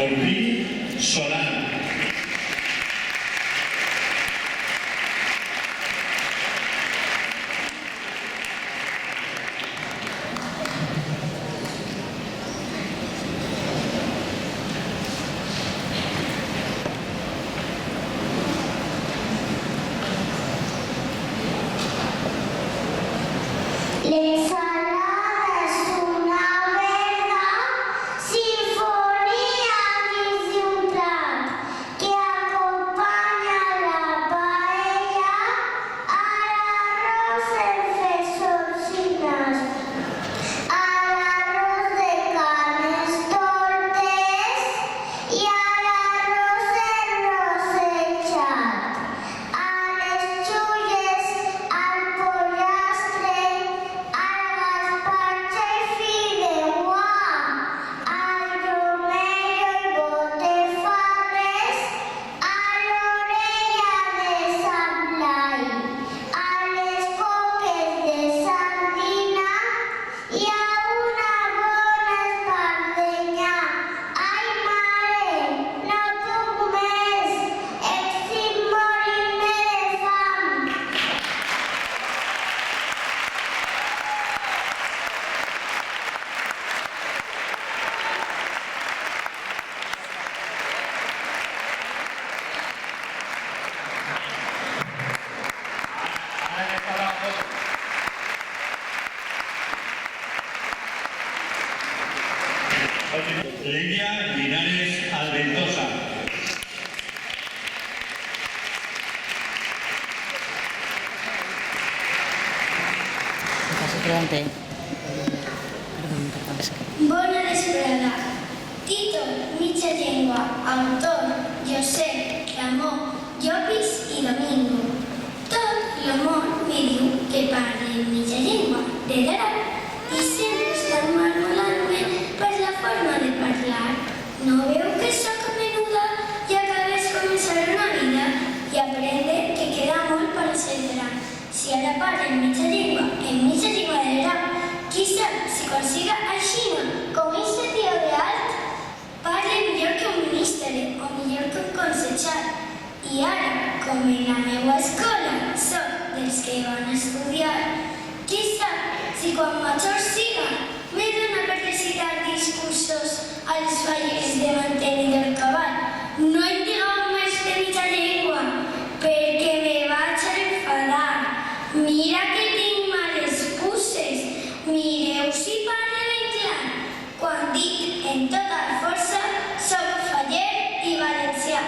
Orpí Solano. Lidia Linares Alventosa. Bona vesprada. Títol, mitja llengua. Autor, Josep, Ramó, Llopis i Domingo. Tot el món me diu que parle mitja llengua de dalt i sempre estan marmolant-me per la forma de parlar. No veu que sóc menuda i acabes començar una vida i aprendre que queda molt per ser gran. Si ara parlen mitja llengua en mitja llengua de dalt, qui sap si consiga així com este tio de alt, parle millor que un ministre o millor que un consellero. I ara, com en la meva escola soc dels que van estudiar, qui sap si quan major siga me dona per recitar discursos als fallers de mantenir el cabal. No en digueu més de mitja llengua, perquè me vaig a enfadar. Mira que tinc males puces, mireu si parle ben clar. Quan dic en tota la força, soc faller i valencià.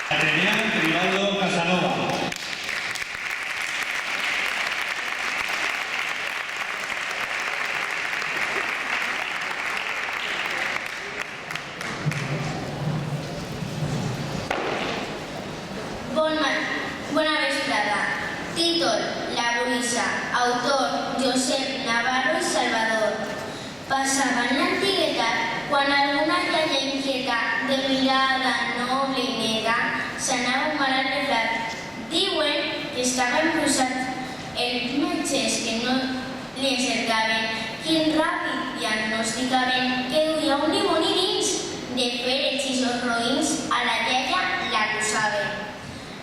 Atenea Tribaldo Casanova. Bona vesprada. Títol, La Bruixa. Autor, Josep Navarro i Salvador. Passava en l'antiguitat quan alguna iaia inquieta, de mirada noble i nega, s'anava un malalt de frat. Diuen que estava embruixat. Els metges que no li encertaven, quin ràpid diagnosticaven que duia un dimoni dins. De fer hechizos roïns a la iaia l'acusaven.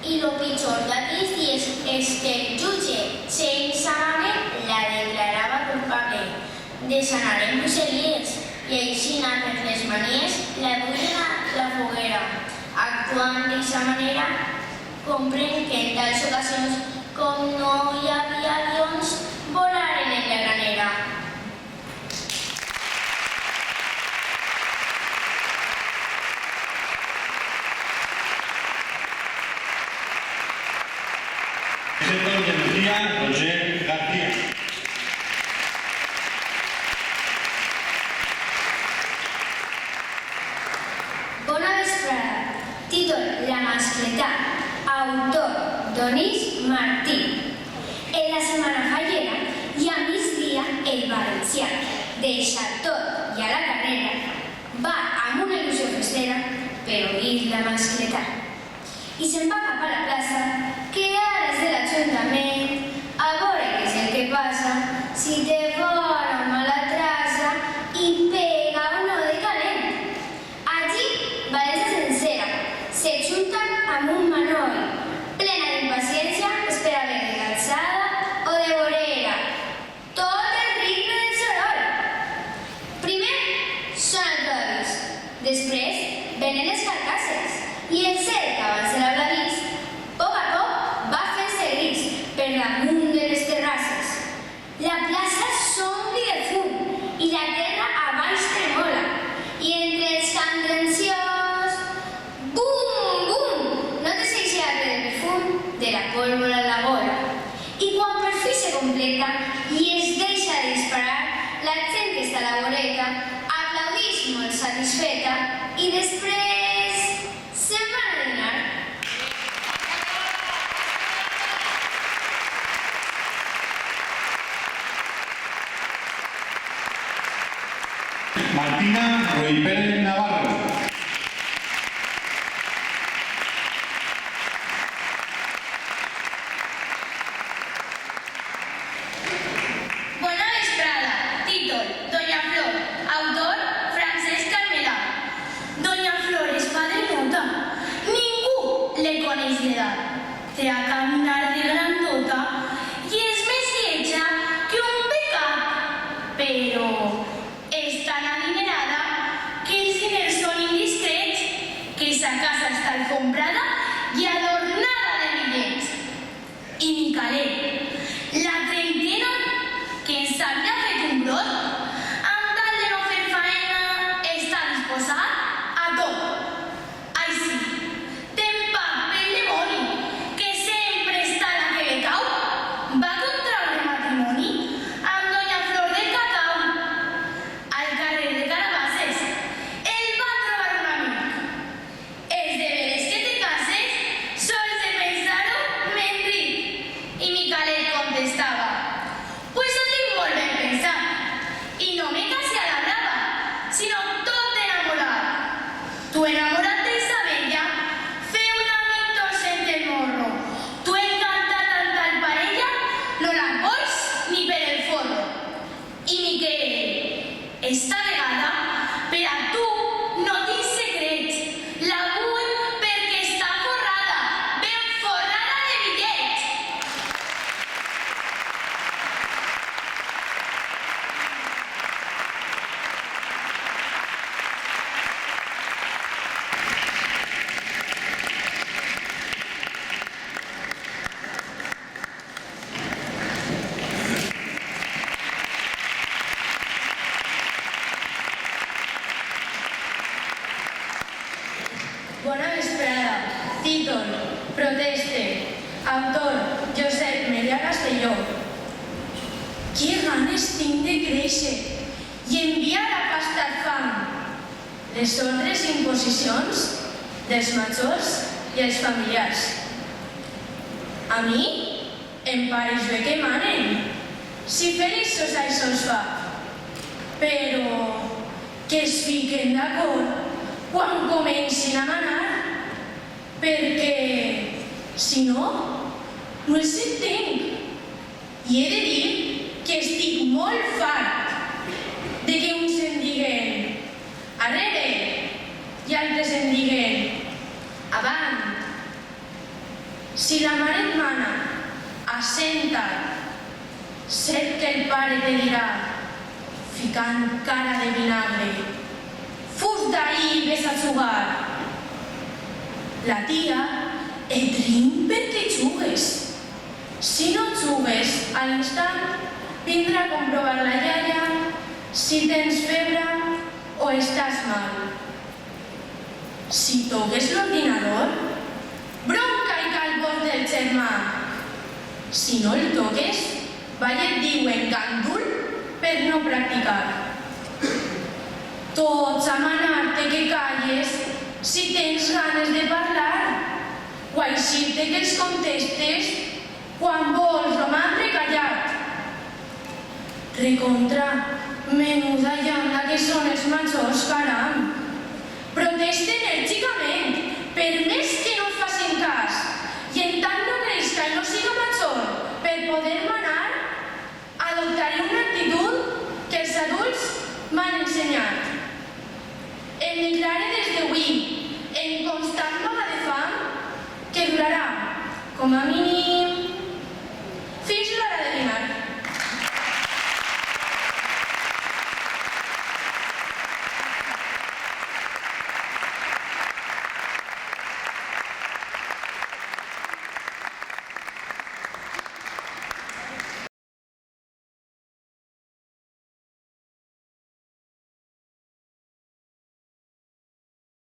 I lo pitjor d'aquells dies és que el jutge, senzament, la declarava culpable de sanar en bruixeries i així per les manies la duien a la foguera. Actuant d'aquesta manera, comprèn que en tals ocasions, com no hi havia avions, volaren en la granera. Sector de Lucía Roger García. Bona vesprada. Títol, La mascletà. Autor, Donís Martí. En la setmana fallera i a migdia el valencià, deixa tot i a la carrera, va amb una il·lusió festera per oir la mascletà. I se'n va cap a la plaça, que ara conjuntament a veure què és el que passa, si té bona o mala traça i pega o no de calent. Allí, València sencera s'ajunten amb un manoll, plena d'impaciència, espera haver de calçada o de vorera. Tot el ritme del soroll. Primer són els rodis, després venen les carcasses i el cel que abans era blavís, a poc va fent-se gris per damunt de les terrasses. La plaça s'ompli de fum i la terra a baix tremola i entre els candenciosos, bum, bum, notes eixe arbre de perfum de la pólvora a la gola. I quan per fi se completa i es deixa de disparar, la gent que està a la voreta aplaudix molt satisfeta i després se'n van a dinar. Martina Ruiz Pérez Navarro. Bona vesprada. Títol: Doña Flor. Autor: Francesc Carmelà. Doña Flor és padrenota. Ningú le coneix d'edat. Té a caminar de grandota i és més lletja que un pecat. Però és tan adinerada que els diners són indiscrets, que sa casa està alfombrada i adornada de bitllets. I Micalet, la trentena que ens havia fet un brot, amb tal de no fer faena, està disposat a tot. Així, tempat pel dimoni, que sempre està la que le cau, va contraure matrimoni amb Doña Flor del Cacau. Al carrer de Carabasses, ell va trobar un amic. És de veres que te cases, sols de pensar-ho m'enric. I Micalet contestava: pues ho tinc molt ben pensat, i no me case a la brava, sinó tot enamorat. Tu enamorat d'Isabella, feu un amic torcent el morro. Tu encantat amb tal parella, no la vols ni per el forro. I Miquel, esta vegada, per a tu no tinc secrets. La vull perquè està forrada, ben forrada de bitllets. Bona vesprada. Títol: Proteste. Autor: Josep Melià Castelló. Que ganes tinc de créixer i enviar a pastar fam. Les ordres i imposicions dels majors i els familiars. A mi em pareix bé que manen, si feliços això els fa. Però que es fiquen d'acord quan comencin a manar, perquè, si no, no els entenc. I he de dir que estic molt fart de que uns em diguen arrere i altres em diguen avant. Si la mare et mana, assenta't. Cert que el pare te dirà, ficant cara de vinagre: fus d'ahí i ves a jugar. La tia et riu perquè jugues. Si no jugues, a l'instant vindrà a comprovar la iaia si tens febre o estàs mal. Si toques l'ordinador, bronca i calbot del germà. Si no el toques, et diuen gandul per no practicar. Tots a manar-te que calles si tens ganes de parlar, o a eixir-te que els contestes quan vols romandre callat. Recontra, menuda llanda que són els majors, caram. Protesta enèrgicament, per més que no facin cas, i en tant no creixca i no siga major, vigilaré des d'avui, en constant vaga de fam, que durarà, com a mínim,